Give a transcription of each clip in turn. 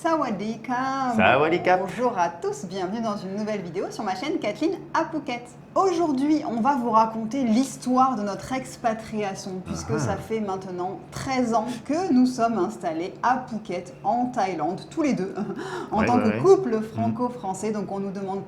Sawadika. Sawadika. Bonjour à tous, bienvenue dans une nouvelle vidéo sur ma chaîne Kathleen à Phuket. Aujourd'hui, on va vous raconter l'histoire de notre expatriation puisque ça fait maintenant 13 ans que nous sommes installés à Phuket en Thaïlande, tous les deux, en tant que couple franco-français. Donc on nous demande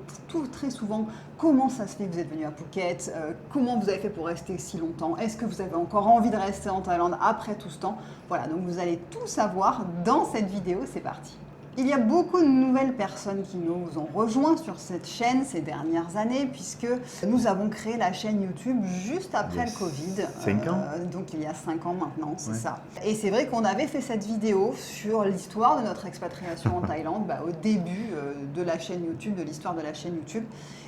très souvent comment ça se fait que vous êtes venu à Phuket, comment vous avez fait pour rester si longtemps, est-ce que vous avez encore envie de rester en Thaïlande après tout ce temps. Voilà, donc vous allez tout savoir dans cette vidéo, c'est parti. Il y a beaucoup de nouvelles personnes qui nous ont rejoints sur cette chaîne ces dernières années puisque nous avons créé la chaîne YouTube juste après le Covid. 5 ans donc il y a 5 ans maintenant, c'est ça. Et c'est vrai qu'on avait fait cette vidéo sur l'histoire de notre expatriation en Thaïlande au début de la chaîne YouTube, de l'histoire de la chaîne YouTube.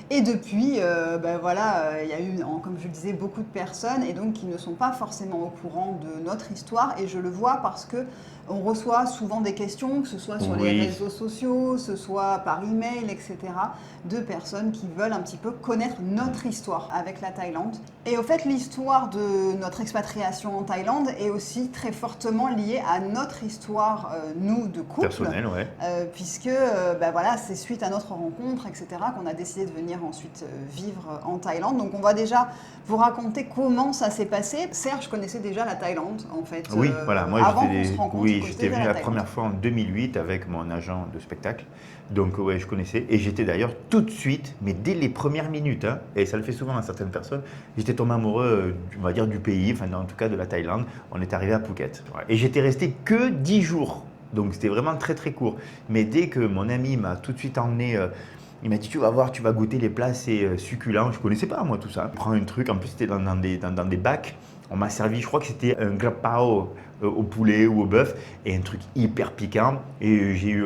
Et depuis, il y a eu, comme je le disais, beaucoup de personnes et donc qui ne sont pas forcément au courant de notre histoire. Et je le vois parce que on reçoit souvent des questions, que ce soit sur les réseaux sociaux, que ce soit par email, etc., de personnes qui veulent un petit peu connaître notre histoire avec la Thaïlande. Et au fait, l'histoire de notre expatriation en Thaïlande est aussi très fortement liée à notre histoire, nous, de couple. Personnel, ouais. Puisque c'est suite à notre rencontre, etc., qu'on a décidé de venir ensuite vivre en Thaïlande. Donc on va déjà vous raconter comment ça s'est passé. Serge connaissait déjà la Thaïlande, en fait. Oui, voilà. Moi, avant qu'on se rencontre, j'étais venu la première fois en 2008 avec mon agent de spectacle. Donc, ouais, je connaissais. Et j'étais d'ailleurs tout de suite, mais dès les premières minutes, et ça le fait souvent à certaines personnes, j'étais tombé amoureux, on va dire, du pays, enfin, en tout cas de la Thaïlande. On est arrivé à Phuket. Ouais. Et j'étais resté que 10 jours. Donc, c'était vraiment très, très court. Mais dès que mon ami m'a tout de suite emmené. Il m'a dit, tu vas voir, tu vas goûter les plats, c'est succulent. Je ne connaissais pas, moi, tout ça. Je prends un truc, en plus, c'était dans des bacs. On m'a servi, je crois que c'était un grapao au poulet ou au bœuf, et un truc hyper piquant. Et j'ai eu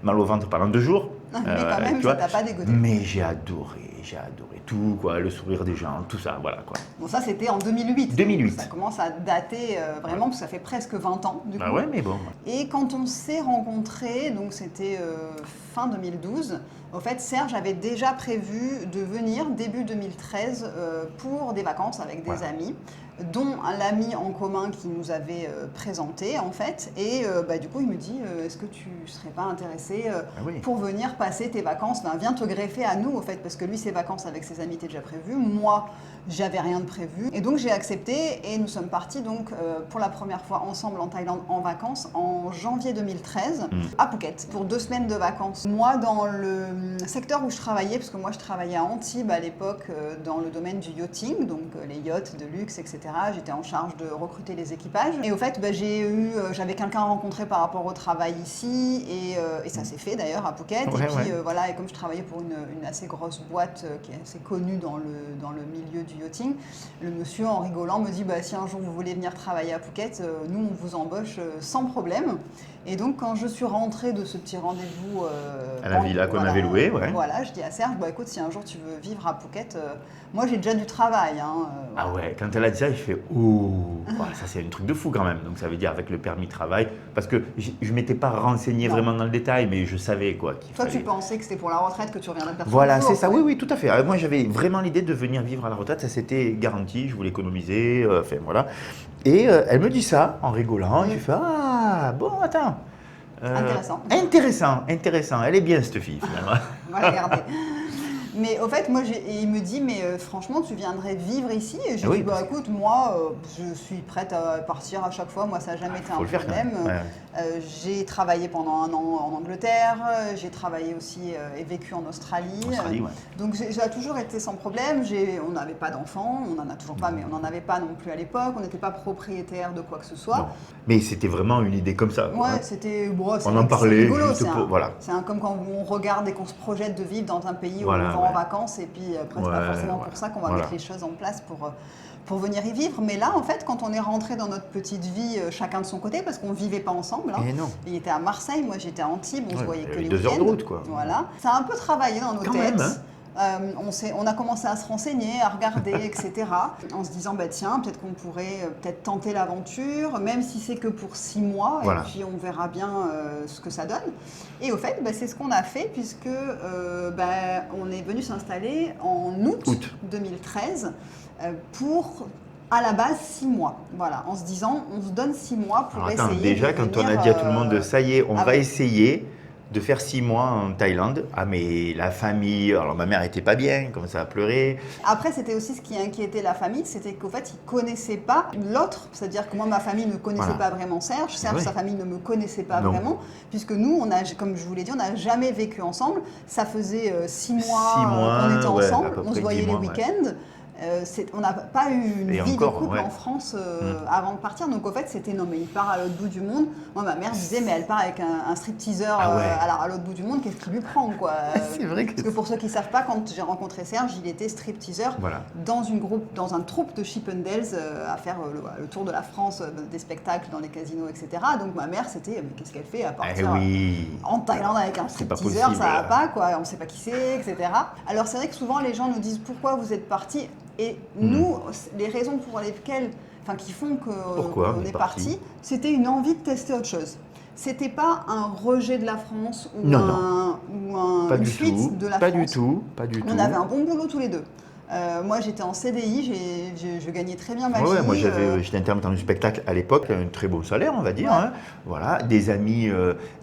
mal au ventre pendant 2 jours. Mais quand même, ça t'a pas dégoûté. Mais j'ai adoré tout, quoi, le sourire des gens, tout ça, voilà, quoi. Bon, ça, c'était en 2008. 2008. Ça commence à dater vraiment, parce que ça fait presque 20 ans, du coup. Ah ouais, mais bon. Et quand on s'est rencontrés, donc c'était fin 2012, au fait, Serge avait déjà prévu de venir début 2013 pour des vacances avec des amis, dont l'ami en commun qui nous avait présenté, en fait. Et du coup, il me dit, est-ce que tu ne serais pas intéressé pour venir passer tes vacances, viens te greffer à nous, au fait, parce que lui, ses vacances avec ses amis étaient déjà prévues. Moi, j'avais rien de prévu. Et donc, j'ai accepté et nous sommes partis donc, pour la première fois ensemble en Thaïlande en vacances en janvier 2013 à Phuket pour 2 semaines de vacances. Moi, dans le secteur où je travaillais, parce que moi, je travaillais à Antibes à l'époque dans le domaine du yachting, donc les yachts de luxe, etc. J'étais en charge de recruter les équipages. Et au fait, j'avais quelqu'un à rencontrer par rapport au travail ici et ça s'est fait d'ailleurs à Phuket. Et comme je travaillais pour une assez grosse boîte qui est assez connue dans le milieu du yachting, le monsieur en rigolant me dit si un jour vous voulez venir travailler à Phuket, nous on vous embauche sans problème. Et donc quand je suis rentrée de ce petit rendez-vous à la villa qu'on avait louée, voilà, je dis à Serge, écoute, si un jour tu veux vivre à Phuket, moi j'ai déjà du travail. Ah ouais, quand elle a dit ça, il fait oh, ça c'est un truc de fou quand même. Donc ça veut dire avec le permis de travail, parce que je ne m'étais pas renseigné vraiment dans le détail, mais je savais quoi. Toi tu pensais que c'était pour la retraite que tu reviendrais de personne. Voilà, c'est ça, oui, tout à fait. Moi j'avais vraiment l'idée de venir vivre à la retraite, ça c'était garanti, je voulais économiser, voilà. Et elle me dit ça en rigolant, je fais ah bon, attends. Intéressant. Elle est bien cette fille finalement. On va regarder. Mais au fait, il me dit, mais franchement, tu viendrais vivre ici? Et j'ai dit, écoute, moi, je suis prête à partir à chaque fois. Moi, ça n'a jamais été un problème. J'ai travaillé pendant 1 an en Angleterre. J'ai travaillé aussi et vécu en Australie. Donc, ça a toujours été sans problème. On n'avait pas d'enfants. On n'en a toujours pas, mais on n'en avait pas non plus à l'époque. On n'était pas propriétaire de quoi que ce soit. Non. Mais c'était vraiment une idée comme ça. Ouais, c'était... on en parlait rigolo, juste pour... Voilà. C'est comme quand on regarde et qu'on se projette de vivre dans un pays où on va en vacances et puis après c'est pas forcément pour ça qu'on va mettre les choses en place pour venir y vivre. Mais là en fait quand on est rentré dans notre petite vie chacun de son côté parce qu'on vivait pas ensemble, il était à Marseille, moi j'étais à Antibes, on se voyait que les 2 heures de route quoi. Voilà. Ça a un peu travaillé dans nos têtes. On a commencé à se renseigner, à regarder, etc. En se disant, tiens, peut-être qu'on pourrait tenter l'aventure, même si c'est que pour 6 mois, et puis on verra bien ce que ça donne. Et au fait, c'est ce qu'on a fait, puisque on est venu s'installer en août 2013 pour À la base, 6 mois, voilà, en se disant, on se donne 6 mois pour Alors attends, essayer déjà, de quand on a venir, dit à tout le monde, ça y est, on va avec- essayer de faire 6 mois en Thaïlande. Ah, mais la famille, alors ma mère était pas bien, commençait à pleurer. Après, c'était aussi ce qui inquiétait la famille, c'était qu'en fait, ils ne connaissaient pas l'autre. C'est-à-dire que moi, ma famille ne connaissait Voilà. pas vraiment Serge. Serge, Oui. sa famille ne me connaissait pas Non. vraiment. Puisque nous, comme je vous l'ai dit, on n'a jamais vécu ensemble. Ça faisait 6 mois, 6 mois, qu'on était ouais, à ensemble. peu On se près voyait 10 les mois, ouais. week-ends. On n'a pas eu une Et vie encore, de couple ouais. en France avant de partir. Donc, en fait, c'était non, mais il part à l'autre bout du monde. Moi, ma mère disait, mais elle part avec un stripteaseur Ah ouais. à l'autre bout du monde. Qu'est-ce qu'il lui prend, quoi C'est vrai que- Parce que pour ceux qui ne savent pas, quand j'ai rencontré Serge, il était stripteaseur Voilà. dans un troupe de Chippendales à faire le tour de la France, des spectacles dans les casinos, etc. Donc ma mère, c'était, mais qu'est-ce qu'elle fait à Eh partir oui. en Thaïlande avec un C'est pas stripteaseur, possible. ça va pas, quoi, on ne sait pas qui c'est, etc. Alors c'est vrai que souvent les gens nous disent pourquoi vous êtes partis, et nous, les raisons pour lesquelles, enfin qui font Pourquoi qu'on on est est parti, parti c'était une envie de tester autre chose. C'était pas un rejet de la France ou Non, Pas une du fuite tout. de la Pas France. du tout. Pas du tout. On avait un bon boulot tous les deux. Moi, j'étais en CDI, je gagnais très bien ma vie. Ouais, moi j'étais intermittent du spectacle à l'époque, un très bon salaire, on va dire. Ouais. Hein. Voilà, des amis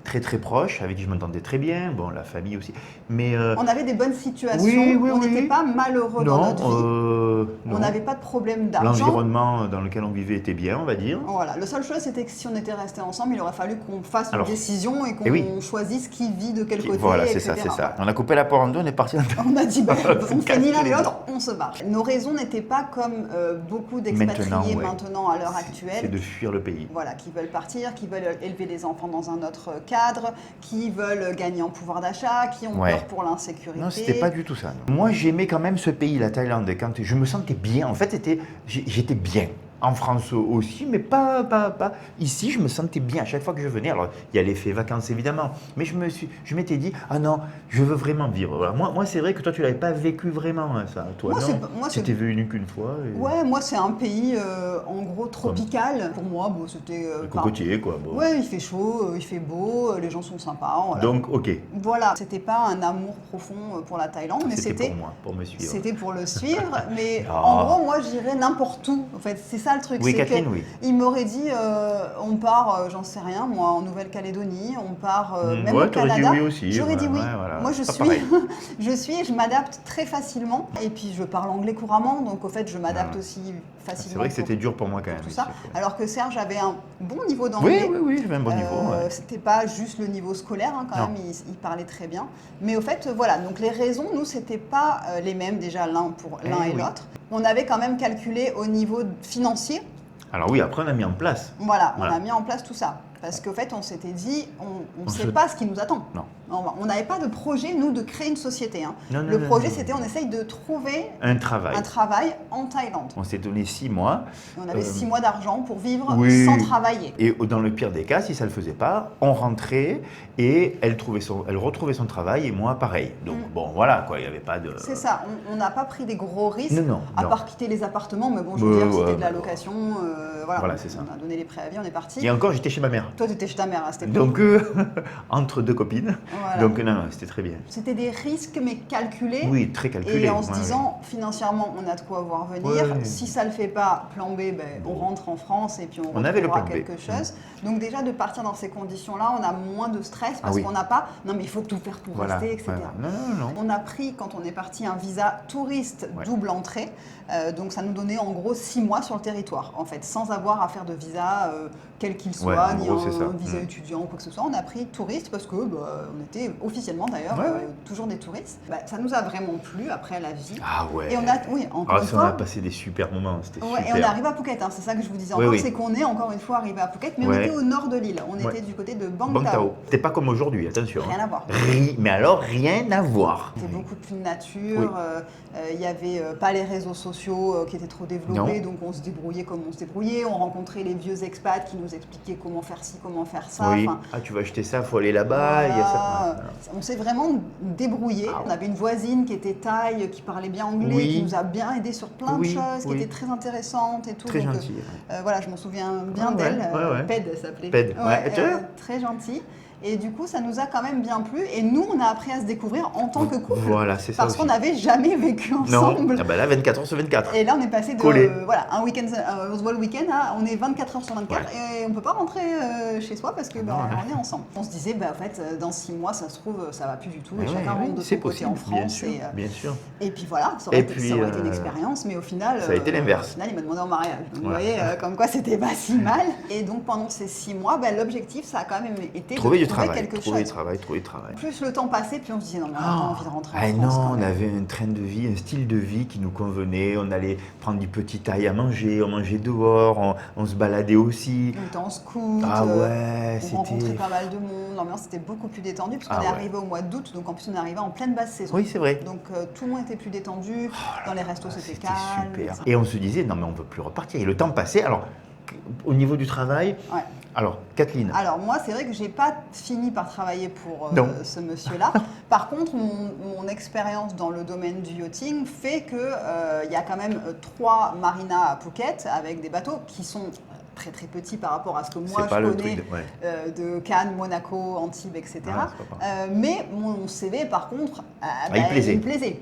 très très proches avec qui je m'entendais très bien. Bon, la famille aussi. Mais On avait des bonnes situations. Oui, oui, on oui. n'était pas malheureux dans non, notre vie. non. On n'avait pas de problème d'argent. L'environnement dans lequel on vivait était bien, on va dire. Voilà. Le seule chose, c'était que si on était restés ensemble, il aurait fallu qu'on fasse Alors, une décision et qu'on eh oui. choisisse qui vit de quel côté. Voilà, c'est etc. ça, c'est ça. Voilà. On a coupé la porte en deux, on est parti en deux. On a dit, bah, on fait ni l'un Casser ni les l'autre, dents. on se barre. Nos raisons n'étaient pas comme beaucoup d'expatriés ouais. maintenant à l'heure C'est actuelle. de fuir le pays. Voilà, qui veulent partir, qui veulent élever les enfants dans un autre cadre, qui veulent gagner en pouvoir d'achat, qui ont Ouais. peur pour l'insécurité. Non, c'était pas du tout ça. non. Moi, j'aimais quand même ce pays, la Thaïlande. Quand je me sentais bien. En fait, j'étais bien. En France aussi, mais pas ici. Je me sentais bien à chaque fois que je venais. Alors, il y a l'effet vacances évidemment, mais je m'étais dit, ah non, je veux vraiment vivre. Voilà. Moi, c'est vrai que toi, tu l'avais pas vécu vraiment, hein, ça. Toi, Moi, non. c'est pas- moi, Tu c'est- étais venu qu'une fois. Et... Ouais, moi c'est un pays en gros tropical. Pour moi, bon, c'était. Le cocotier, quoi. Bon. Ouais, il fait chaud, il fait beau, les gens sont sympas. Voilà. Donc, ok. Voilà, c'était pas un amour profond pour la Thaïlande, mais C'était c'était. pour moi, pour me suivre. C'était pour le suivre, mais Ah. en gros, moi j'irais n'importe où. En fait, c'est ça le truc. Oui, c'est Catherine, que oui. Il m'aurait dit, on part, j'en sais rien, moi, en Nouvelle-Calédonie, on part même ouais, au t'aurais dit Canada. oui aussi. J'aurais dit oui. Ouais, voilà. Moi, C'est pas pareil. je m'adapte très facilement. Et puis, je parle anglais couramment, donc au fait, je m'adapte aussi facilement. C'est vrai que c'était pour dur pour moi quand même. tout ici, ça. après. Alors que Serge avait un bon niveau Oui, d'anglais. oui, j'avais un bon niveau. ouais. C'était pas juste le niveau scolaire, hein, quand Non. même, il parlait très bien. Mais au fait, voilà, donc les raisons, nous, c'était pas les mêmes déjà l'un pour l'un et oui. l'autre. On avait quand même calculé au niveau financier. Alors oui, après on a mis en place. Voilà, Voilà. on a mis en place tout ça. Parce qu'au fait, on s'était dit, on ne sait se- pas ce qui nous attend. Non. On n'avait pas de projet, nous, de créer une société. Hein. Non, non, Le non, projet, non. c'était, on essaye de trouver Un travail. un travail en Thaïlande. On s'est donné 6 mois. On avait 6 mois d'argent pour vivre oui. sans travailler. Et dans le pire des cas, si ça ne le faisait pas, on rentrait et elle retrouvait son travail et moi pareil. Donc bon, voilà quoi, il n'y avait pas de... C'est ça, on n'a pas pris des gros risques, Non, à non. part quitter les appartements, mais bon, je veux dire, c'était ouais, de la bah, location, voilà, Voilà, c'est ça. on a donné les préavis, on est parti. Et encore, j'étais chez ma mère. Toi, tu étais chez ta mère à cette époque. Donc, entre deux copines. Voilà. Donc non, c'était très bien. C'était des risques, mais calculés. Oui, très calculé. Et en se ouais, disant, financièrement, on a de quoi voir venir. Ouais. Si ça ne le fait pas, plan B, ben, on rentre en France et puis on avait le retrouvera plan B. quelque chose. Donc déjà, de partir dans ces conditions-là, on a moins de stress parce oui. qu'on n'a pas, non mais il faut tout faire pour Voilà. rester, etc. Voilà. Non. On a pris, quand on est parti, un visa touriste Ouais. double entrée. Donc ça nous donnait en gros 6 mois sur le territoire, en fait, sans avoir à faire de visa, quel qu'il soit, Ouais, en ni gros, c'est ça. un visa étudiant ou quoi que ce soit. On a pris touriste parce que on était officiellement d'ailleurs Ouais, ouais. toujours des touristes. Ça nous a vraiment plu après la vie. Ah ouais. Et on a, oui, encore Ah, une ça, on a fois. passé des super moments, c'était Ouais, et super. on est arrivé à Phuket, hein, c'est ça que je vous disais Oui, encore, oui. c'est qu'on est encore une fois arrivé à Phuket, mais on Ouais. était au nord de l'île, on Ouais. était du côté de Bang Bang Tao. Tao. C'était pas comme aujourd'hui, attention. Rien à voir. Mais alors, rien à voir. C'était beaucoup plus de nature, Oui. il n'y avait pas les réseaux sociaux qui étaient trop développés, Non. donc on se débrouillait comme on se débrouillait, on rencontrait les vieux expats qui nous expliquaient comment faire ci, comment faire ça. Oui. Enfin, Ah, tu vas acheter ça, faut aller là-bas. Il y a ça. voilà. Voilà. On s'est vraiment débrouillé. Ah ouais. On avait une voisine qui était thaï, qui parlait bien anglais, Oui. qui nous a bien aidé sur plein de Oui, choses, qui oui. étaient très intéressantes et tout. Très Donc, gentil. voilà, je m'en souviens bien Ah ouais, d'elle. ouais, ouais. Ped, elle s'appelait. Ped, ouais. Tu vois très gentille. Et du coup, ça nous a quand même bien plu. Et nous, on a appris à se découvrir en tant que couple. Voilà, c'est ça Parce aussi. qu'on n'avait jamais vécu ensemble. Non, ah bah là, 24 heures sur 24. Et là, on est passé de Collé. voilà, un week-end, on se voit le week-end, à on est 24 heures sur 24 et on ne peut pas rentrer chez soi parce que on est ensemble. On se disait, en fait, dans 6 mois, ça se trouve, ça va plus du tout. Et chacun rentre de son côté en France. Bien sûr. Et puis voilà, ça aurait été une expérience, mais au final, ça a été l'inverse. Au final, il m'a demandé en mariage. Donc, vous voyez, comme quoi c'était pas si mal. Et donc pendant ces 6 mois, l'objectif, ça a quand même été trouver de du travail, quelque trouver chose. du travail. Plus le temps passait, puis on se disait non, mais on n'a pas envie de rentrer en France. Non, quand on même. avait un train de vie, un style de vie qui nous convenait. On allait prendre du petit taille à manger, on mangeait dehors, on se baladait aussi. On était en scout, Ah ouais, on rencontrait pas mal de monde. L'ambiance était beaucoup plus détendue puisqu'on est arrivé au mois d'août, donc en plus on est arrivé en pleine basse saison. Oui, c'est vrai. Donc tout le monde était plus détendu, dans les restos c'était calme. Super. Et on se disait non mais on ne veut plus repartir. Et le temps passait. Alors au niveau du travail, alors Kathleen. Alors moi c'est vrai que j'ai pas fini par travailler pour ce monsieur-là. Par contre mon expérience dans le domaine du yachting fait que il y a quand même 3 marinas à Phuket avec des bateaux qui sont très très petits par rapport à ce que moi je connais de Cannes, Monaco, Antibes, etc. Mais mon CV par contre, il me plaisait.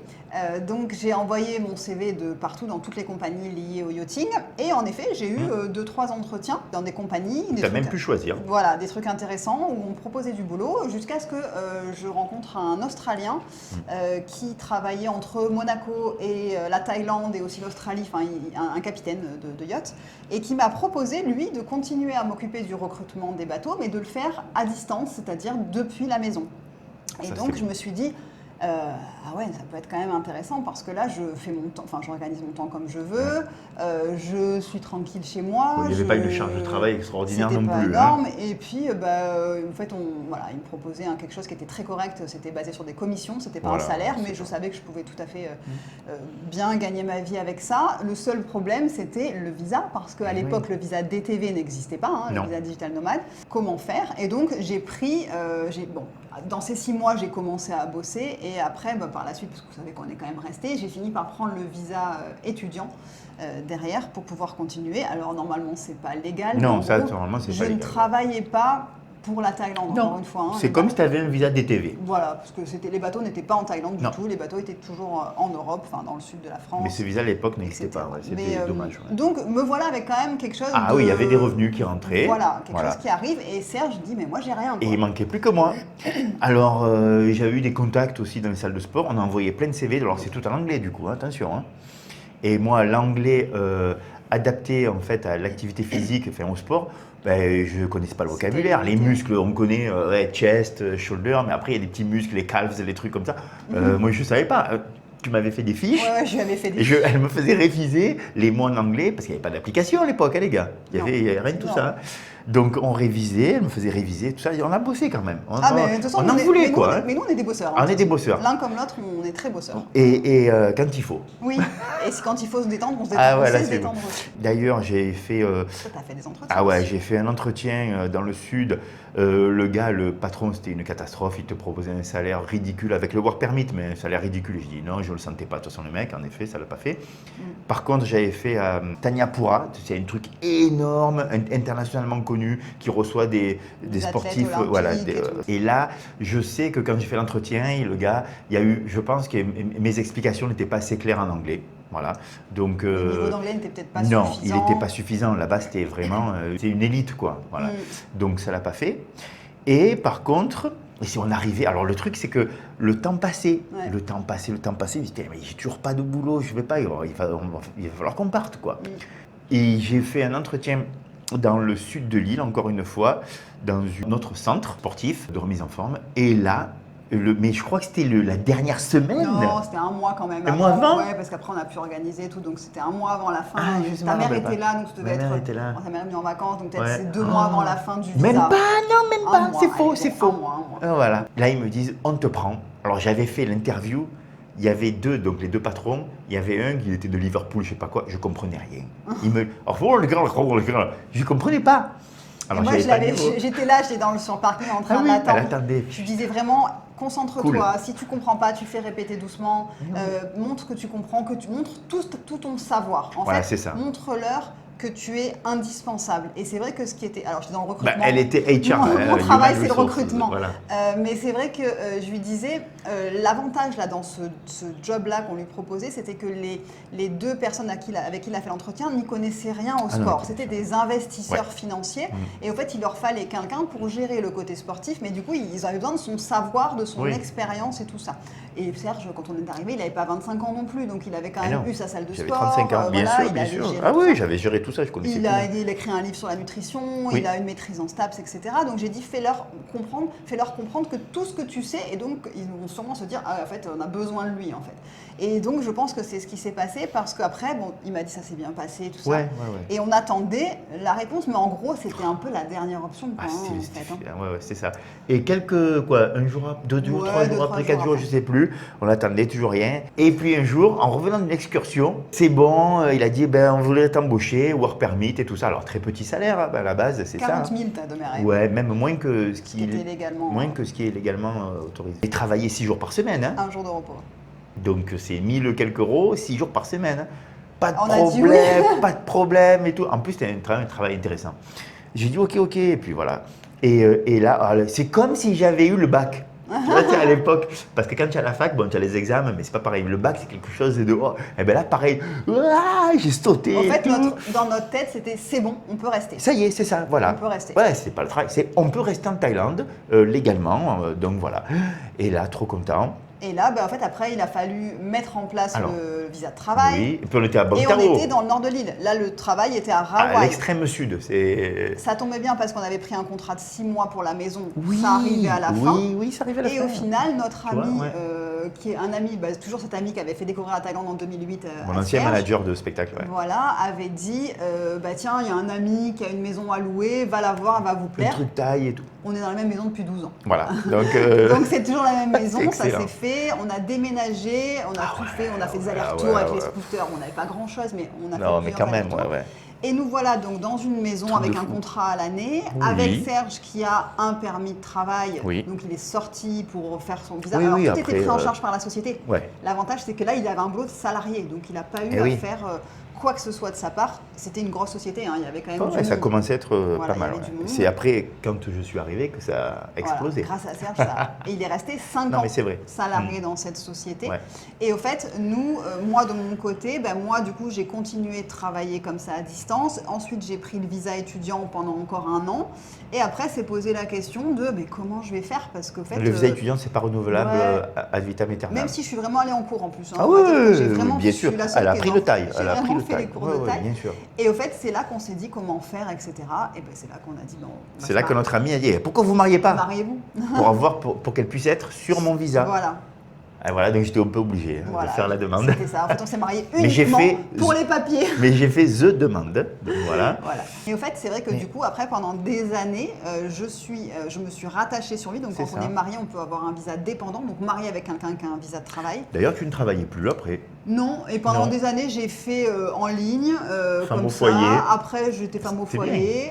Donc j'ai envoyé mon CV de partout dans toutes les compagnies liées au yachting et en effet j'ai eu 2-3 entretiens dans des compagnies. Tu as même pu choisir. Voilà, des trucs intéressants où on me proposait du boulot jusqu'à ce que je rencontre un Australien qui travaillait entre Monaco et la Thaïlande et aussi l'Australie, enfin un capitaine de yacht, et qui m'a proposé lui de continuer à m'occuper du recrutement des bateaux mais de le faire à distance, c'est-à-dire depuis la maison. Et donc je me suis dit ah ouais, ça peut être quand même intéressant parce que là, je fais mon temps, enfin, j'organise mon temps comme je veux, je suis tranquille chez moi. Il n'y avait pas une charge de travail extraordinaire non plus. C'était pas énorme. Et puis, en fait, il me proposait quelque chose qui était très correct. C'était basé sur des commissions, c'était pas un salaire, mais je savais que je pouvais tout à fait bien gagner ma vie avec ça. Le seul problème, c'était le visa, parce qu'à l'époque, le visa DTV n'existait pas, le visa digital nomade. Comment faire? Et donc, j'ai pris, dans ces 6 mois, j'ai commencé à bosser et après, par la suite, parce que vous savez qu'on est quand même resté, j'ai fini par prendre le visa étudiant derrière pour pouvoir continuer. Alors normalement, c'est pas légal. Non, ça, normalement, c'est pas légal. Je ne travaillais pas pour la Thaïlande, encore une fois. C'est comme si tu avais un visa DTV. Voilà, parce que les bateaux n'étaient pas en Thaïlande du tout, les bateaux étaient toujours en Europe, enfin dans le sud de la France. Mais ce visa à l'époque n'existait pas, c'était dommage. Donc me voilà avec quand même quelque chose oui, il y avait des revenus qui rentraient. Voilà, quelque chose qui arrive et Serge dit mais moi j'ai rien. Et il manquait plus que moi. Alors j'ai eu des contacts aussi dans les salles de sport, on a envoyé plein de CV, alors c'est tout en anglais du coup, attention. Et moi l'anglais adapté en fait à l'activité physique, enfin au sport, je ne connaissais pas le vocabulaire. Les muscles, on connaît chest, shoulder, mais après il y a des petits muscles, les calves, les trucs comme ça. Moi je ne savais pas. Tu m'avais fait des fiches. Ouais, je lui avais fait des fiches. Elle me faisait réviser les mots en anglais, parce qu'il n'y avait pas d'application à l'époque, les gars. Il n'y avait rien de tout ça. Donc on révisait, elle me faisait réviser, tout ça. Et on a bossé quand même. On en voulait quoi. Mais nous on est des bosseurs. On est des bosseurs. L'un comme l'autre, on est très bosseurs. Et quand il faut. Oui, et quand il faut se détendre, on se détend. Se détendre aussi. D'ailleurs, j'ai fait. Tu as fait des entretiens. Ah ouais, j'ai fait un entretien dans le sud. Le gars, le patron, c'était une catastrophe. Il te proposait un salaire ridicule avec le work permit, mais un salaire ridicule. Je dis non, je ne le sentais pas. De toute façon, le mec, en effet, ça ne l'a pas fait. Par contre, j'avais fait Tanyapura. C'est un truc énorme, internationalement connu, qui reçoit des sportifs. Et là, je sais que quand j'ai fait l'entretien, le gars, il y a eu, je pense que mes explications n'étaient pas assez claires en anglais. Voilà. Donc, le niveau d'anglais n'était peut-être pas suffisant. Non, il n'était pas suffisant. Là-bas, c'était vraiment c'est une élite, quoi. Voilà. Donc, ça ne l'a pas fait. Et par contre, si on arrivait. Alors, le truc, c'est que le temps passait. Le temps passait. Je disais, mais j'ai toujours pas de boulot, je ne vais pas. Il va falloir qu'on parte, quoi. Et j'ai fait un entretien dans le sud de l'île, encore une fois, dans un autre centre sportif de remise en forme. Et là, mais je crois que c'était la dernière semaine. Non, c'était un mois quand même. Un mois avant. Oui, parce qu'après on a pu organiser tout, donc c'était un mois avant la fin. Ta mère était là, donc tu devais être. Était là. Ta mère est venue en vacances, donc peut-être c'est 2 mois avant la fin du visa. Même pas, c'est faux, c'est faux. Un mois. Voilà. Là, ils me disent, on te prend. Alors j'avais fait l'interview. Il y avait donc les 2 patrons. Il y avait un qui était de Liverpool, je sais pas quoi. Je comprenais rien. Il me, je comprenais pas. Alors, moi, j'étais là, j'étais sur le parking en train d'attendre. Je disais vraiment, concentre-toi. Si tu comprends pas, tu fais répéter doucement. Montre que tu comprends, que tu montres tout ton savoir. En fait, montre-leur que tu es indispensable. Et c'est vrai que ce qui était... Alors, j'étais dans le Bah, recrutement. elle était HR. Mon travail, c'est le Resources, recrutement. voilà. Mais c'est vrai que je lui disais, l'avantage là dans ce job-là qu'on lui proposait, c'était que les deux personnes avec qui il a fait l'entretien n'y connaissaient rien au Ah non, sport. ok, C'était ça. des investisseurs Ouais. financiers. Et au fait, il leur fallait quelqu'un pour gérer le côté sportif. Mais du coup, ils avaient besoin de son savoir, de son Oui. expérience et tout ça. Et Serge, quand on est arrivé, il n'avait pas 25 ans non plus. Donc, il avait quand Mais même non. eu sa salle de J'avais sport. 35 ans, bien voilà, sûr, il bien avait sûr. géré Ah tout oui, ça. j'avais géré tout ça, je connaissais Il tout. a écrit un livre sur la nutrition, Oui. il a une maîtrise en STAPS, etc. Donc j'ai dit fais-leur comprendre que tout ce que tu sais, et donc ils vont sûrement se dire ah, en fait on a besoin de lui en fait. Et donc je pense que c'est ce qui s'est passé parce qu'après bon il m'a dit ça s'est bien passé tout Ouais, ça. ouais. Et on attendait la réponse, mais en gros c'était un peu la dernière option quoi, Ah, hein, en c'était fait, hein. ouais, c'est ça. Et un jour, 2 jours, Ouais, 3 deux, jours trois après, jours 4 jours, après. je sais plus, on attendait toujours rien. Et puis un jour, en revenant d'une excursion, c'est bon, il a dit, ben, on voulait t'embaucher, work permit et tout ça. Alors très petit salaire, hein, ben, à la base, c'est ça. 40 hein. 000 t'as donné Ouais, même moins que ce qui était légalement, moins que ce qui est légalement autorisé. Et travailler 6 jours par semaine, hein. un jour de repos. Donc c'est 1000 quelques euros, 6 jours par semaine. Hein. Pas de On a dit oui. problème, pas de problème et tout. En plus, c'était un travail intéressant. J'ai dit ok, et puis voilà. Et là, c'est comme si j'avais eu le bac. Tu vois, à l'époque, parce que quand tu as la fac, bon, tu as les examens, mais c'est pas pareil. Le bac, c'est quelque chose de oh. Et bien là, pareil, j'ai sauté. En fait, et tout. dans notre tête, c'était c'est bon, on peut rester. Ça y est, c'est ça, voilà. On peut rester. Ouais, c'est pas le travail, c'est on peut rester en Thaïlande légalement, donc voilà. Et là, trop content. Et là, en fait, après, il a fallu mettre en place Alors, le visa de travail. Oui, et puis on était à Et Bangtao. on était dans le nord de l'île. Là, le travail était à À Rawai. l'extrême sud, c'est. Ça tombait bien parce qu'on avait pris un contrat de 6 mois pour la maison. Oui, Ça arrivait à la fin. Oui, ça arrivait à la Et fin. au final, notre Tu vois, ami, ouais. qui est un ami, toujours cet ami qui avait fait découvrir la Thaïlande en 2008 Mon à ancien Serge, manager de spectacle, ouais. voilà, avait dit tiens, il y a un ami qui a une maison à louer, va la voir, elle va vous Un plaire. truc taille et tout. On est dans la même maison depuis 12 ans. Voilà. Donc, Donc c'est toujours la même maison, ça excellent. s'est fait, on a déménagé, on a tout fait, on a fait des allers-retours avec les scooters, on n'avait pas grand-chose, mais on a fait non, mais plusieurs quand même, allers-retours. ouais. Et nous voilà donc dans une maison Truc avec de un fou. contrat à l'année, Oui. avec Serge qui a un permis de travail, Oui. donc il est sorti pour faire son visa. Oui, Alors oui, tout après, était pris en charge par la société. Ouais. L'avantage c'est que là il avait un boulot de salarié, donc il n'a pas eu Eh à oui. faire quoi que ce soit de sa part. C'était une grosse société, hein, il y avait quand même du Ouais, ça monde. commençait à être Voilà, pas mal. il y avait du monde. C'est après, quand je suis arrivé, que ça a explosé. Voilà, grâce à Serge, ça. Et il est resté 5 Non, ans mais c'est vrai. salarié dans cette société. Ouais. Et au fait, nous, moi de mon côté, moi du coup j'ai continué de travailler comme ça à distance. Ensuite j'ai pris le visa étudiant pendant encore 1 an. Et après c'est posé la question de mais comment je vais faire parce qu'au fait Le visa étudiant, c'est pas renouvelable ouais. ad vitam aeternam. même si je suis vraiment allée en cours en plus. Hein, Ah on va dire que oui, j'ai vraiment, bien je suis sûr. la seule Elle a qui est pris dans- le taille. J'ai Elle a pris vraiment le fait les taille. cours Ouais, de ouais, taille. bien sûr. Et au fait, c'est là qu'on s'est dit comment faire, etc. Et ben c'est là qu'on a dit bon. C'est là que notre ami a dit pourquoi vous ne mariez pas Mariez-vous. pour qu'elle puisse être sur mon visa. Voilà. Et voilà, donc j'étais un peu obligé Voilà, de faire la demande. C'était ça. En fait, on s'est mariés Mais j'ai uniquement fait- pour les papiers. Mais j'ai fait the demande. Donc voilà. Voilà. Et au fait, c'est vrai que Mais- du coup, après, pendant des années, je me suis rattachée sur lui. Donc, C'est quand on ça. est marié, on peut avoir un visa dépendant. Donc, marié avec quelqu'un qui a un visa de travail. D'ailleurs, tu ne travaillais plus après. Non. Et pendant Non. des années, j'ai fait en ligne, Femme comme au ça. foyer. Après, j'étais femme au C'est foyer,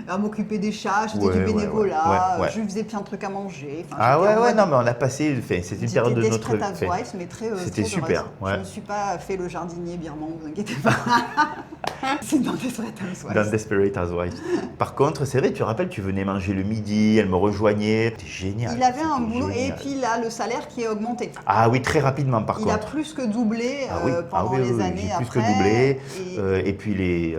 à m'occuper des chats. J'étais Ouais, du ouais, bénévolat. ouais. Je faisais plein de trucs à manger. Enfin, Ah j'étais ouais, en ouais, mode- non, mais on a passé. Enfin, c'était une période de J'étais notre. Desperate enfin, Housewives, mais très. c'était très super, heureuse. ouais. Je ne me suis pas fait le jardinier birman, vous inquiétez pas. C'est dans Desperate Housewives. Dans Desperate Housewives. Par contre, c'est vrai, tu te rappelles, tu venais manger le midi, elle me rejoignait. C'était génial. Il avait un c'était boulot et génial. puis là, le salaire qui est augmenté. Ah oui, très rapidement par Il a contre. plus que doublé Ah oui, pendant les oui, années j'ai après. plus que doublé. Et Et puis les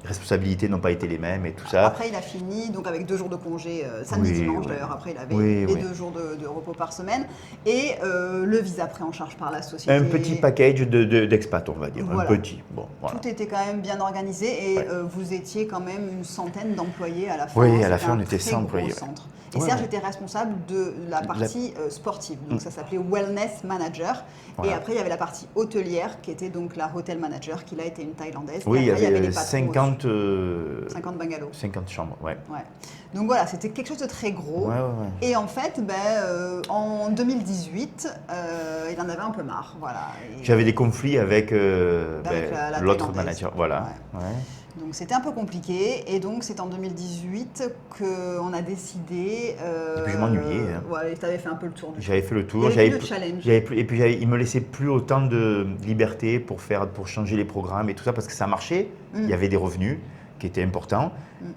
responsabilités n'ont pas été les mêmes et tout ça. après, il a fini donc avec 2 jours de congé, samedi, Oui, dimanche oui. d'ailleurs. Après, il avait Oui, les oui. 2 jours de repos par semaine et le visa pris en charge par la société. Un petit package d'expat, on va dire. Voilà. Un petit. Bon, voilà. Tout était quand même bien organisé et Ouais. vous étiez quand même une centaine d'employés à la fin. Oui, à la C'était fin, un on était très 100 gros employés, ouais. centre. Et Ouais, Serge ouais. était responsable de la partie sportive. Donc ça s'appelait Wellness Manager. Voilà. Et après, il y avait la partie hôtelière qui était donc la Hotel Manager, qui là était une Thaïlandaise. Oui, Et il y après, avait les patrons 50, aussi. 50 bungalows. 50 chambres, ouais. Ouais. Donc voilà, c'était quelque chose de très gros. Ouais, ouais, ouais. Et en fait, en 2018, il en avait un peu marre. Voilà. Et- J'avais des conflits avec, Avec la l'autre Thaïlandaise. manager, voilà. Ouais. Ouais. Donc c'était un peu compliqué et donc c'est en 2018 qu'on a décidé. Et puis je m'ennuyais. Ouais, tu avais fait un peu le tour du. J'avais fait le tour. Il y avait plus de challenge. Et puis il me laissait plus autant de liberté pour changer les programmes et tout ça parce que ça marchait. Il y avait des revenus qui étaient importants.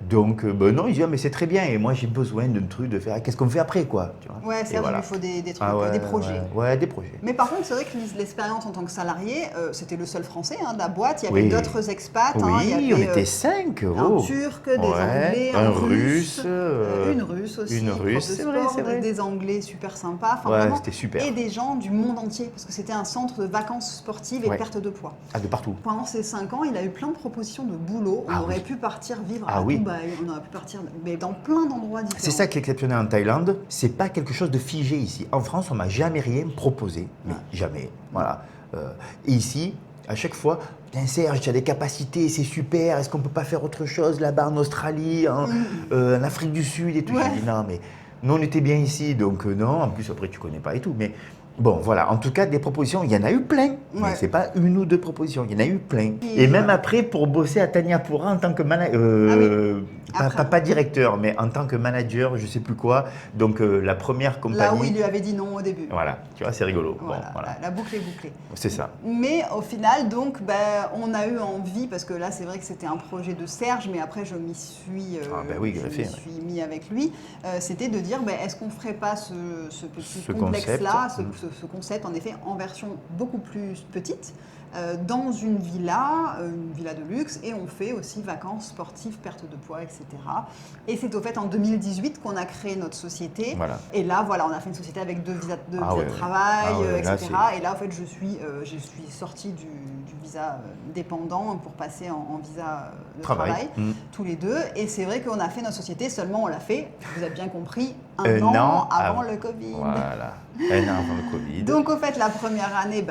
Donc non, il dit mais c'est très bien et moi j'ai besoin d'un truc de faire. Qu'est-ce qu'on fait après quoi, tu vois. Ouais, ça, il lui faut des trucs, des projets. Ouais, des projets. Mais par contre, c'est vrai que l'expérience en tant que salarié, c'était le seul français de la boîte. Il y avait d'autres expats. Oui, il y avait, on était 5. Un Turc, des Anglais, un Russe, une Russe aussi, une Russe, c'est vrai. Des Anglais super sympas. Ouais, c'était super. Et des gens du monde entier, parce que c'était un centre de vacances sportives et perte de poids. Ah, de partout. Pendant ces 5 ans, il a eu plein de propositions de boulot. On aurait pu partir vivre à Dubaï, on aurait pu partir mais dans plein d'endroits différents. C'est ça qui est exceptionnel en Thaïlande, c'est pas quelque chose de figé ici. En France, on m'a jamais rien proposé, mais jamais. Voilà. Et ici, à chaque fois, Serge, tu as des capacités, c'est super, est-ce qu'on peut pas faire autre chose là-bas en Australie, en Afrique du Sud et tout. J'ai dit non, mais nous on était bien ici, donc non, en plus après tu connais pas et tout, mais bon voilà, en tout cas des propositions, il y en a eu plein, mais c'est pas une ou deux propositions, il y en a eu plein. Et même après pour bosser à Tanyapura en tant que manager, pas directeur, mais en tant que manager, je sais plus quoi, donc la première compagnie. Là où il lui avait dit non au début. Voilà, tu vois, c'est rigolo. Voilà, bon, voilà. La boucle est bouclée. C'est ça. Mais au final, donc, on a eu envie, parce que là, c'est vrai que c'était un projet de Serge, mais après, je m'y suis, suis mis avec lui. C'était de dire, est-ce qu'on ne ferait pas ce petit complexe-là, ce concept, en effet, en version beaucoup plus petite, dans une villa de luxe, et on fait aussi vacances sportives, perte de poids, etc. Et c'est au fait en 2018 qu'on a créé notre société. Voilà. Et là, voilà, on a fait une société avec deux visas de travail, etc. Et là, en fait, je suis sortie du visa dépendant pour passer en visa de travail, tous les deux. Et c'est vrai qu'on a fait notre société, seulement on l'a fait, vous avez bien compris, un an avant le Covid. Voilà, un an avant le Covid. Donc, au fait, la première année,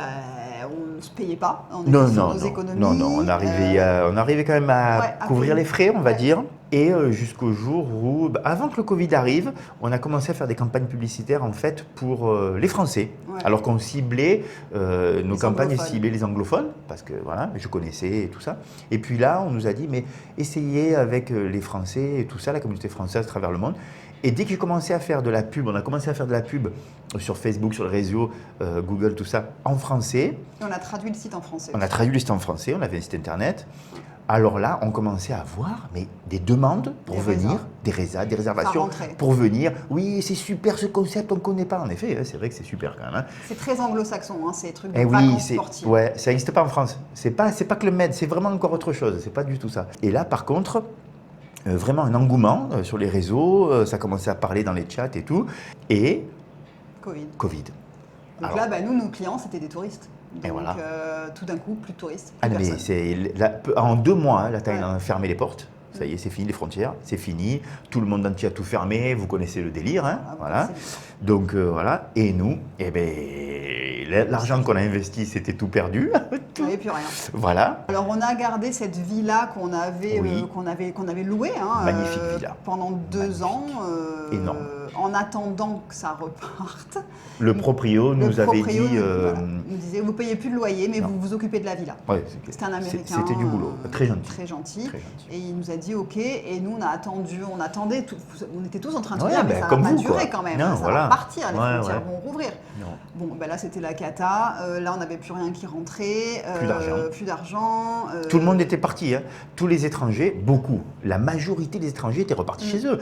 on ne se payait pas, on était sur nos économies. Non, on arrivait quand même à couvrir les frais, on va dire. Et jusqu'au jour où, avant que le Covid arrive, on a commencé à faire des campagnes publicitaires en fait pour les Français. Ouais. Alors qu'on ciblait, nos campagnes ciblaient les anglophones, parce que voilà, je connaissais et tout ça. Et puis là, on nous a dit, mais essayez avec les Français et tout ça, la communauté française à travers le monde. Et dès que j'ai commencé à faire de la pub, on a commencé à faire de la pub sur Facebook, sur le réseau, Google, tout ça, en français. Et on a traduit le site en français. On a traduit le site en français, on avait un site internet. Alors là, on commençait à avoir des demandes pour venir, des réservations pour venir. Oui, c'est super ce concept, on ne connaît pas. En effet, c'est vrai que c'est super quand même. Hein. C'est très anglo-saxon, ces trucs de vacances sportives. Ouais, ça n'existe pas en France. C'est pas que le Med, c'est vraiment encore autre chose. C'est pas du tout ça. Et là, par contre, vraiment un engouement sur les réseaux. Ça commençait à parler dans les chats et tout. Et Covid. Donc là, nous, nos clients, c'était des touristes. Donc, et voilà. Tout d'un coup, plus de touristes. En 2 mois, la Thaïlande a fermé les portes. Ça y est, c'est fini les frontières, c'est fini. Tout le monde entier a tout fermé. Vous connaissez le délire, hein, voilà. Donc voilà. Et nous, l'argent qu'on a investi, c'était tout perdu. Il n'y avait plus rien. Voilà. Alors on a gardé cette villa qu'on avait louée. Magnifique villa. Pendant 2 ans. Énorme. En attendant que ça reparte. Le proprio nous avait dit... nous disait, vous ne payez plus de loyer, mais vous vous occupez de la villa. Ouais, c'était un Américain. C'était du boulot, très gentil. Très gentil. Et il nous a dit OK, et nous on a attendu, on attendait, on était tous en train de dire, mais ça va pas durer quand même, ça va repartir, les frontières vont rouvrir. Non. Bon, là c'était la cata, là on n'avait plus rien qui rentrait, plus d'argent. Tout le monde était parti, hein. Tous les étrangers, beaucoup, la majorité des étrangers étaient repartis chez eux.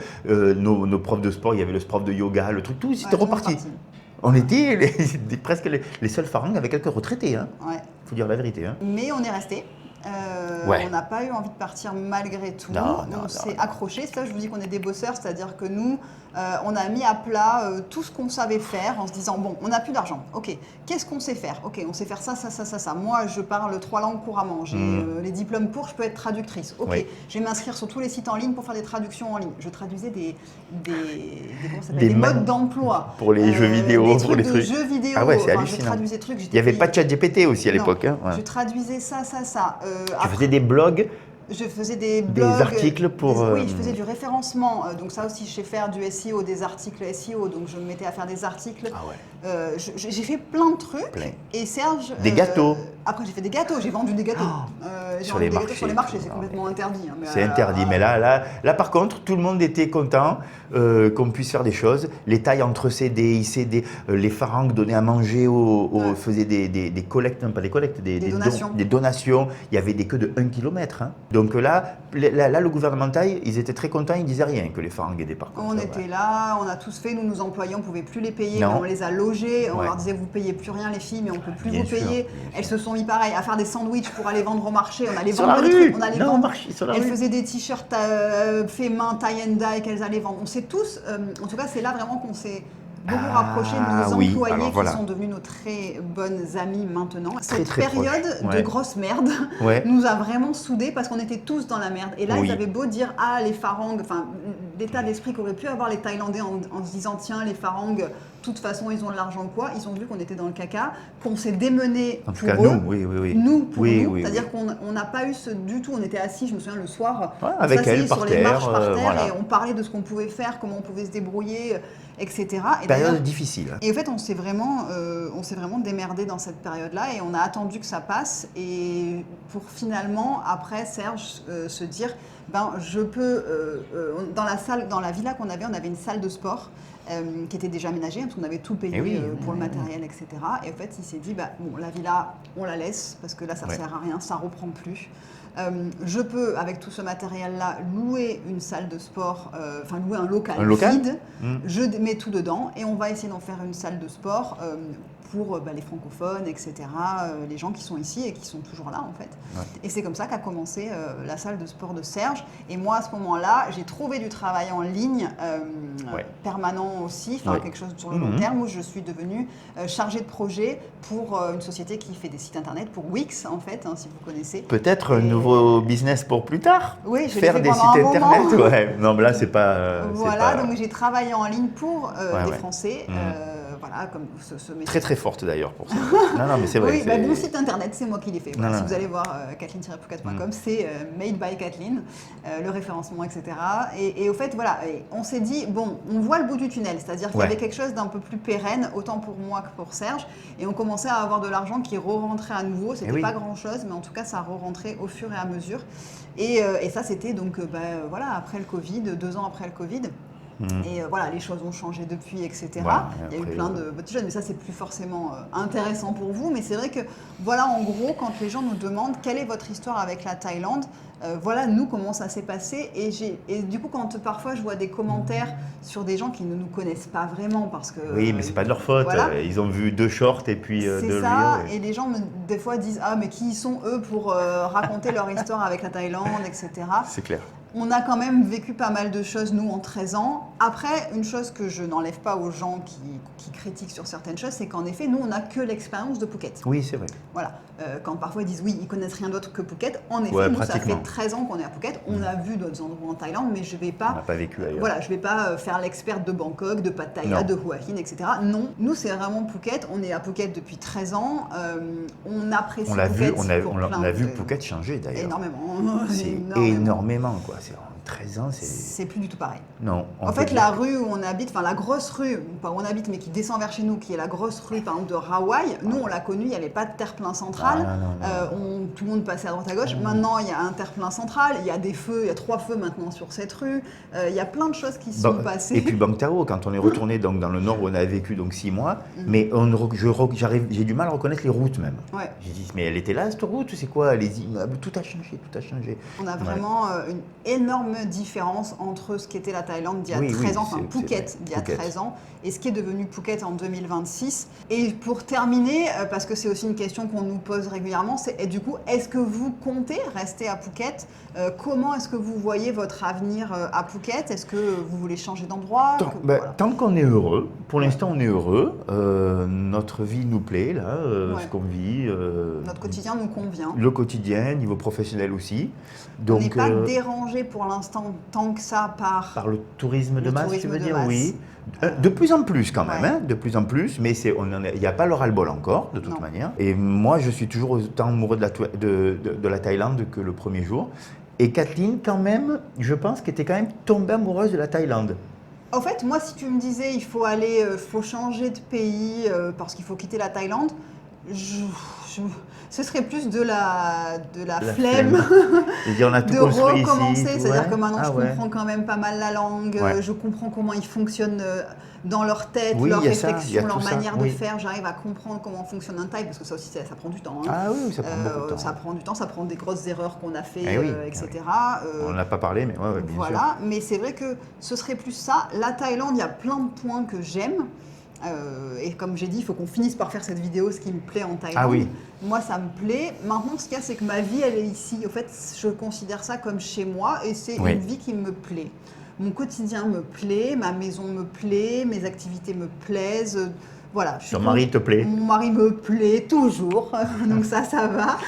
Nos profs de sport, il y avait le prof de yoga, le truc, tout, c'était reparti. On était presque les seuls farangs avec quelques retraités, hein. Faut dire la vérité. Hein. Mais on est resté. On n'a pas eu envie de partir malgré tout. On s'est accroché. C'est là que je vous dis qu'on est des bosseurs, c'est-à-dire que nous, on a mis à plat tout ce qu'on savait faire en se disant, bon, on n'a plus d'argent. OK, qu'est-ce qu'on sait faire? OK, on sait faire ça. Moi, je parle 3 langues couramment. J'ai les diplômes pour, je peux être traductrice. OK, je vais m'inscrire sur tous les sites en ligne pour faire des traductions en ligne. Je traduisais des modes d'emploi. Pour les jeux vidéo. Pour les trucs de jeux vidéo. Ah ouais, c'est hallucinant. Je traduisais trucs. Il n'y avait pas de ChatGPT aussi à l'époque. Hein. Je traduisais ça. Tu faisais des blogs? Je faisais des blogs, des articles pour... Oui, je faisais du référencement. Donc ça aussi, je sais faire du SEO, des articles SEO. Donc je me mettais à faire des articles. J'ai fait plein de trucs. Et Serge... Des gâteaux. Après, j'ai fait des gâteaux. J'ai vendu des gâteaux. Sur les marchés. Sur les marchés, c'est complètement interdit. Hein, c'est interdit, mais là, par contre, tout le monde était content qu'on puisse faire des choses. Les tailles entre-cédées, ils cédaient, les pharangues donnaient à manger, faisaient des collectes, non pas des collectes, des donations. Il y avait des queues de 1 km. Hein. Donc là, le gouvernement taille, ils étaient très contents, ils disaient rien que les pharangues aidaient par contre. On était là, on a tous fait, nous, nos employés, on ne pouvait plus les payer, mais on les a logés, on leur disait vous ne payez plus rien les filles, mais on ne peut plus vous payer. Elles se sont mis pareil à faire des sandwichs pour aller vendre au marché, on allait vendre des trucs, on allait vendre. Elles faisaient des t-shirts faits main, tie and dye qu'elles allaient vendre. On sait tous, en tout cas c'est là vraiment qu'on s'est beaucoup rapprochés de nos employés qui sont devenus nos très bonnes amies maintenant. Cette période de grosse merde nous a vraiment soudés parce qu'on était tous dans la merde. Et là, ils avaient beau dire « Ah, les pharangues », enfin, l'état d'esprit qu'auraient pu avoir les Thaïlandais en se disant « Tiens, les pharangues, de toute façon, ils ont de l'argent quoi ?» Ils ont vu qu'on était dans le caca, qu'on s'est démené pour eux. Nous, pour nous. C'est-à-dire qu'on n'a pas eu du tout. On était assis, je me souviens, le soir, avec elles, sur les marches par terre et on parlait de ce qu'on pouvait faire, comment on pouvait se débrouiller, etc. Et période difficile. Et en fait, on s'est vraiment démerdé dans cette période-là et on a attendu que ça passe et pour finalement, après, Serge se dire, je peux, dans la villa qu'on avait, on avait une salle de sport qui était déjà aménagée parce qu'on avait tout payé pour le matériel, etc. Et en fait, il s'est dit, la villa, on la laisse parce que là, ça ne sert à rien, ça ne reprend plus. Je peux, avec tout ce matériel-là, louer une salle de sport, louer un local vide, je mets tout dedans et on va essayer d'en faire une salle de sport pour les francophones, etc., les gens qui sont ici et qui sont toujours là en fait. Et c'est comme ça qu'a commencé la salle de sport de Serge. Et moi à ce moment-là, j'ai trouvé du travail en ligne permanent aussi, quelque chose sur le long terme où je suis devenue chargée de projet pour une société qui fait des sites internet, pour Wix en fait, si vous connaissez. Peut-être un nouveau business pour plus tard. Oui, je faire des sites internet. Non, mais là c'est pas. Donc j'ai travaillé en ligne pour des Français. Comme ce métier. Très très forte d'ailleurs pour ça. non, mais c'est vrai. Mon site internet, c'est moi qui l'ai fait. Si vous allez voir kathleen-phuket.com, c'est made by Kathleen, le référencement, etc. Et au fait, on s'est dit, on voit le bout du tunnel, c'est-à-dire qu'il y avait quelque chose d'un peu plus pérenne, autant pour moi que pour Serge, et on commençait à avoir de l'argent qui re-rentrait à nouveau. C'était pas grand-chose, mais en tout cas, ça re-rentrait au fur et à mesure. Et ça, c'était donc, après le Covid, 2 ans après le Covid. Et les choses ont changé depuis, etc. Il y a eu plein de petites choses, mais ça, c'est plus forcément intéressant pour vous. Mais c'est vrai que, en gros, quand les gens nous demandent quelle est votre histoire avec la Thaïlande, nous, comment ça s'est passé. Et du coup, quand parfois je vois des commentaires sur des gens qui ne nous connaissent pas vraiment, parce que... Oui, mais c'est pas de leur faute. Ils ont vu 2 shorts et puis c'est ça, et les gens, des fois, disent « Ah, mais qui sont eux pour raconter leur histoire avec la Thaïlande, etc. » C'est clair. On a quand même vécu pas mal de choses, nous, en 13 ans. Après, une chose que je n'enlève pas aux gens qui critiquent sur certaines choses, c'est qu'en effet, nous, on n'a que l'expérience de Phuket. Oui, c'est vrai. Voilà. Quand parfois ils disent oui, ils connaissent rien d'autre que Phuket. En effet, nous, ça fait 13 ans qu'on est à Phuket. On a vu d'autres endroits en Thaïlande, mais je ne vais pas... On n'a pas vécu ailleurs. je ne vais pas faire l'experte de Bangkok, de Pattaya, de Hua Hin, etc. Non, nous, c'est vraiment Phuket. On est à Phuket depuis 13 ans. On apprécie Phuket. On a vu Phuket changer, d'ailleurs. Énormément. C'est énormément, quoi. 13 ans, c'est plus du tout pareil. Non. En fait, la rue où on habite, la grosse rue, pas où on habite, mais qui descend vers chez nous, qui est la grosse rue, par exemple, de Rawai, nous, on l'a connue, il n'y avait pas de terre-plein central. Tout le monde passait à droite à gauche. Maintenant, il y a un terre-plein central, il y a des feux, il y a 3 feux maintenant sur cette rue. Il y a plein de choses qui sont passées. Et puis Bang Tao, quand on est retourné dans le nord où on a vécu 6 mois, mais j'ai du mal à reconnaître les routes même. J'ai dit, mais elle était là, cette route, c'est quoi les immeubles, tout a changé. On a vraiment une énorme différence entre ce qu'était la Thaïlande d'il y a 13 ans, Phuket d'il y a 13 ans, et ce qui est devenu Phuket en 2026. Et pour terminer, parce que c'est aussi une question qu'on nous pose régulièrement, et du coup, est-ce que vous comptez rester à Phuket ? Comment est-ce que vous voyez votre avenir à Phuket ? Est-ce que vous voulez changer d'endroit ? Tant qu'on est heureux, pour l'instant on est heureux, notre vie nous plaît, là, ce qu'on vit. Notre quotidien nous convient. Le quotidien, niveau professionnel aussi. Donc, on n'est pas dérangé pour l'instant tant que ça par le tourisme de masse, tu veux dire ? Oui. De plus en plus quand même, de plus en plus, mais il n'y a pas le ras-le-bol encore, de toute manière. Et moi, je suis toujours autant amoureux de la Thaïlande que le premier jour. Et Kathleen, quand même, je pense qu'elle était quand même tombée amoureuse de la Thaïlande. En fait, moi, si tu me disais il faut changer de pays parce qu'il faut quitter la Thaïlande, ce serait plus de la La flemme Et dire, on a tout de construit ici. recommencer. C'est-à-dire Ouais. que maintenant, Ah je ouais. comprends quand même pas mal la langue, Ouais. je comprends comment ils fonctionnent dans leur tête, Oui, leur il y a ça, il y a réflexion, leur tout ça, manière de oui. faire. J'arrive à comprendre comment fonctionne un type, parce que ça aussi, ça prend du temps. Hein. Ah oui, ça prend beaucoup de temps. Ça prend du temps, ça prend des grosses erreurs qu'on a fait, Eh oui, etc. On n'en a pas parlé, mais ouais, bien sûr. Voilà, mais c'est vrai que ce serait plus ça. La Thaïlande, il y a plein de points que j'aime. Et comme j'ai dit, il faut qu'on finisse par faire cette vidéo, ce qui me plaît en Thaïlande. Ah oui. Moi, ça me plaît. Maintenant, ce qu'il y a, c'est que ma vie, elle est ici. En fait, je considère ça comme chez moi et c'est Oui. une vie qui me plaît. Mon quotidien me plaît, ma maison me plaît, mes activités me plaisent. Voilà. Ton mari te plaît? Mon mari me plaît toujours, donc ça va.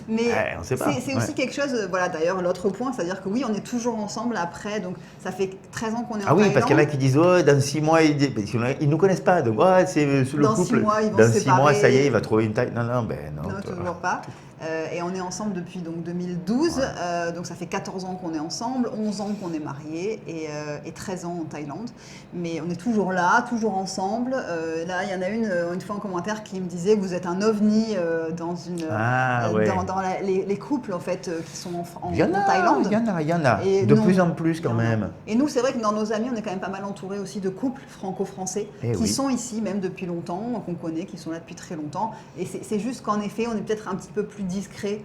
Mais Ouais, on sait pas. c'est aussi quelque chose, voilà, d'ailleurs, l'autre point, c'est-à-dire que oui, on est toujours ensemble après, donc ça fait 13 ans qu'on est en Ah oui, Thaïlande. parce qu'il y en a qui disent, oh, dans 6 mois, ils ne nous connaissent pas. Donc, ouais, c'est le Dans couple. 6 mois, ils vont Dans se 6 mois, séparer. ça y est, il va trouver une taille. Non, non, ben non. Non, toi. toujours pas. Et on est ensemble depuis donc 2012, donc ça fait 14 ans qu'on est ensemble, 11 ans qu'on est mariés et 13 ans en Thaïlande. Mais on est toujours là, toujours ensemble. Là, il y en a une fois en commentaire qui me disait que vous êtes un ovni dans Ouais. dans les couples en fait qui sont en Il y en a, Thaïlande. il y en a. Et De non, plus en plus quand il y en a. même. Et nous, c'est vrai que dans nos amis, on est quand même pas mal entouré aussi de couples franco-français Eh qui oui. sont ici même depuis longtemps, qu'on connaît, qui sont là depuis très longtemps. Et c'est juste qu'en effet, on est peut-être un petit peu plus discret.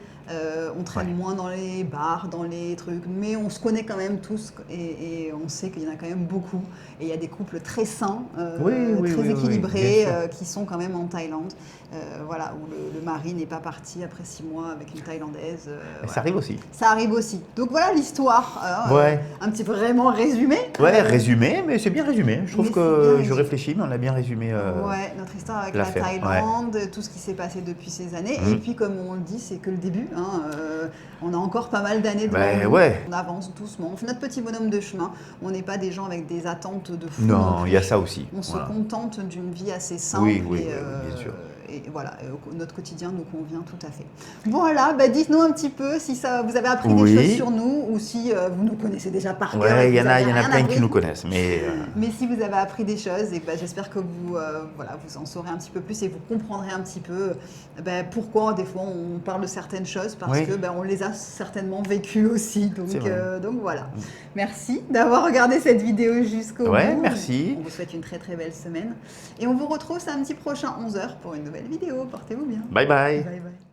On traîne Ouais. moins dans les bars, dans les trucs, mais on se connaît quand même tous et on sait qu'il y en a quand même beaucoup. Et il y a des couples très sains, Oui, oui, très oui, oui, équilibrés, bien sûr. qui sont quand même en Thaïlande. Voilà, où le mari n'est pas parti après 6 mois avec une Thaïlandaise. Mais Voilà. ça arrive aussi. Ça arrive aussi. Donc voilà l'histoire. Ouais. Un petit peu vraiment résumé. Ouais, résumé, mais c'est bien résumé. Je trouve mais c'est que bien je résumé. réfléchis, mais on a bien résumé. Ouais, notre histoire avec la l'affaire, Thaïlande, tout ce qui s'est passé depuis ces années. Mhm. Et puis, comme on le dit, c'est que le début. Hein, on a encore pas mal d'années devant Ben nous. ouais. On avance doucement. On fait notre petit bonhomme de chemin. On n'est pas des gens avec des attentes de fou. Non, plus. il y a ça aussi. On se Voilà. contente d'une vie assez simple. Oui, oui, et, oui, bien sûr. Et voilà, notre quotidien nous convient tout à fait. Voilà, bah dites-nous un petit peu si ça, vous avez appris des Oui. choses sur nous ou si vous nous connaissez déjà par cœur. et Ouais, que il y en vous a, avez il y en a rien plein qui appris. nous connaissent, mais Mais si vous avez appris des choses, et ben, j'espère que vous, voilà, vous en saurez un petit peu plus et vous comprendrez un petit peu pourquoi des fois on parle de certaines choses parce Oui. que on les a certainement vécues aussi. C'est vrai. Donc voilà. Merci d'avoir regardé cette vidéo jusqu'au Ouais, bout. merci. On vous souhaite une très très belle semaine et on vous retrouve samedi prochain 11h pour une nouvelle vidéo. Portez-vous bien. bye bye. Bye bye.